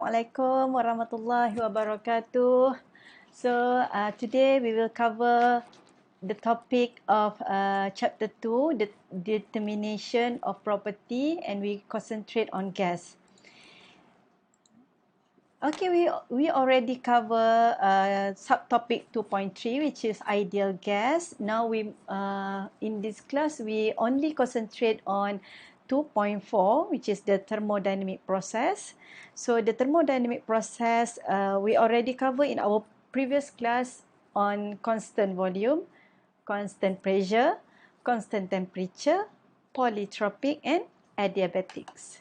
Assalamualaikum warahmatullahi wabarakatuh. So today we will cover the topic of chapter 2, the determination of property, and we concentrate on gas. Okay, we already cover subtopic 2.3, which is ideal gas. Now in this class we only concentrate on 2.4, which is the thermodynamic process. So the thermodynamic process we already covered in our previous class on constant volume, constant pressure, constant temperature, polytropic, and adiabatics.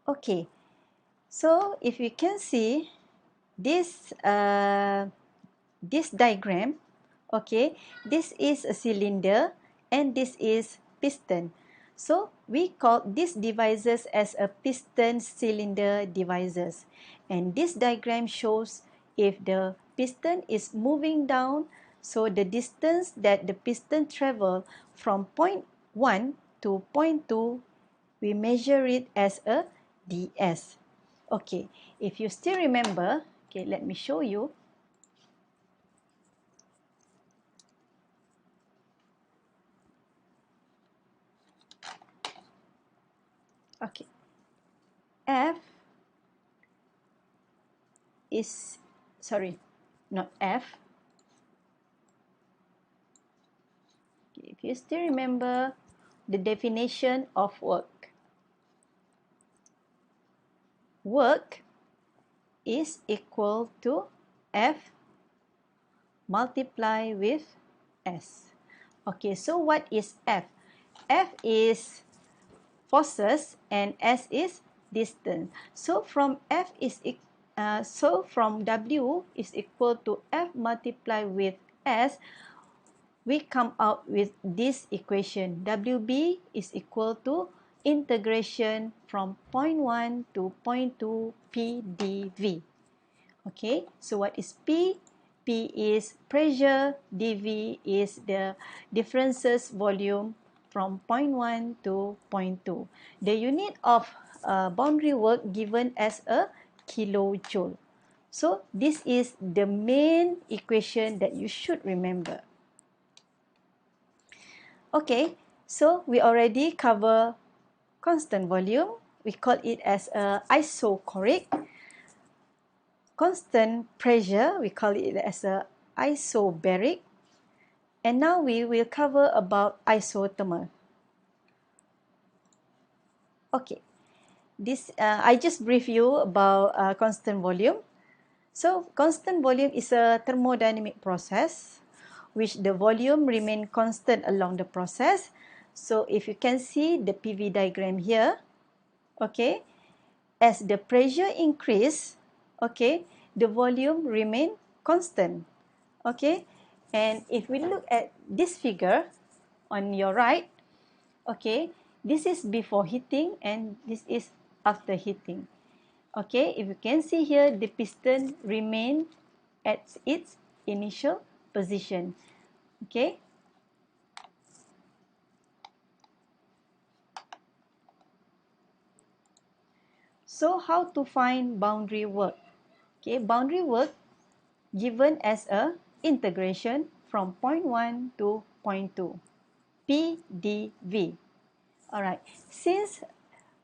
Okay, so if you can see this this diagram, okay, this is a cylinder and this is piston. So we call these devices as a piston cylinder devices, and this diagram shows if the piston is moving down, so the distance that the piston travel from point 1 to point 2, we measure it as a ds. Okay, if you still remember, okay, let me show you. Okay, F is, sorry, not F. Okay, if you still remember the definition of work, work is equal to F multiply with S. Okay, so what is F? F is forces and S is distance. So from from W is equal to F multiply with S, we come out with this equation. WB is equal to integration from point 1 to point 2 P dV. Okay, so what is P? P is pressure, dV is the differences volume from point 1 to point 2. The unit of boundary work given as a kilojoule. So this is the main equation that you should remember. Okay, so we already cover constant volume. We call it as a isochoric. Constant pressure, we call it as a isobaric. And now we will cover about isothermal. Okay, this I just brief you about constant volume. So constant volume is a thermodynamic process which the volume remain constant along the process. So if you can see the PV diagram here, okay, as the pressure increase, okay, the volume remain constant, okay. And if we look at this figure on your right, okay, this is before heating and this is after heating. Okay, if you can see here, the piston remain at its initial position. Okay, so how to find boundary work? Okay, boundary work given as a integration from point 1 to point 2, P dV. Alright, since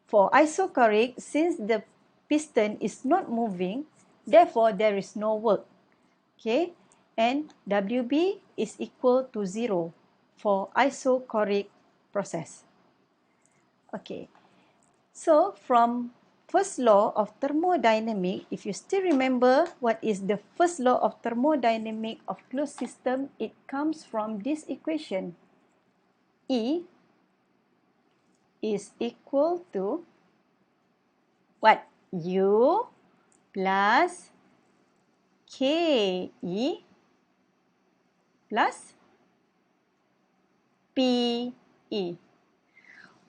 for isochoric, since the piston is not moving, therefore there is no work. Okay, and WB is equal to 0 for isochoric process. Okay, so from first law of thermodynamic, if you still remember what is the first law of thermodynamic of closed system, it comes from this equation. E is equal to what? U plus KE plus PE.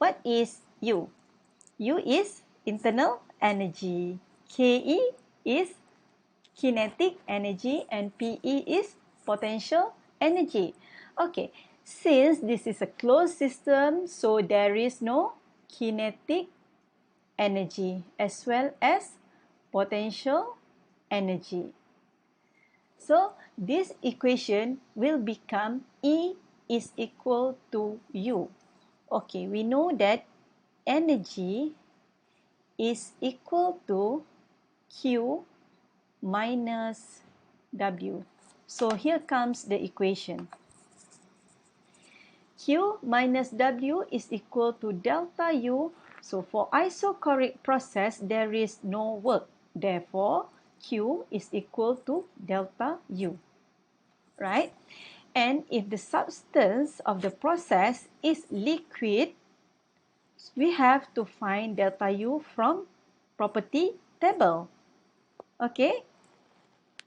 What is U? U is internal energy, KE is kinetic energy, and PE is potential energy. Okay, Since this is a closed system, so there is no kinetic energy as well as potential energy. So this equation will become E is equal to U. Okay, we know that energy is equal to Q minus W. So here comes the equation. Q minus W is equal to delta U. So for isochoric process, there is no work. Therefore, Q is equal to delta U. Right? And if the substance of the process is liquid, we have to find delta U from property table. Okay?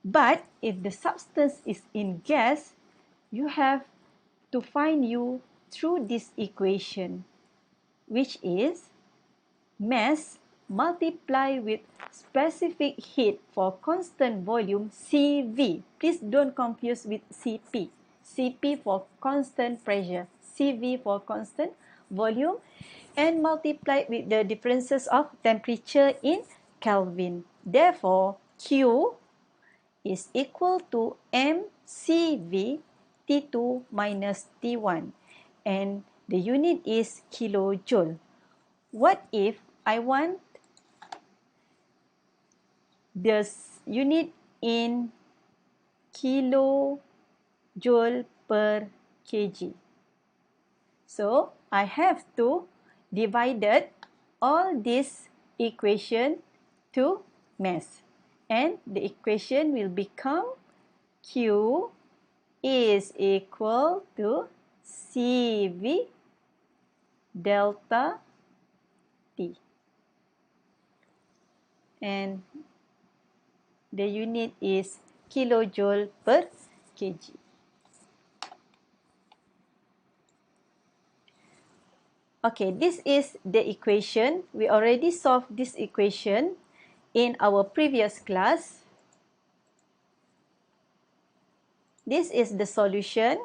But if the substance is in gas, you have to find U through this equation, which is mass multiply with specific heat for constant volume CV. Please don't confuse with CP. CP for constant pressure, CV for constant volume, and multiply with the differences of temperature in Kelvin. Therefore, Q is equal to mCV T2 minus T1, and the unit is kilojoule. What if I want the unit in kilojoule per kg? So I have to divide all this equation to mass, and the equation will become Q is equal to CV delta T, and the unit is kilojoule per kg. Okay, this is the equation. We already solved this equation in our previous class. This is the solution.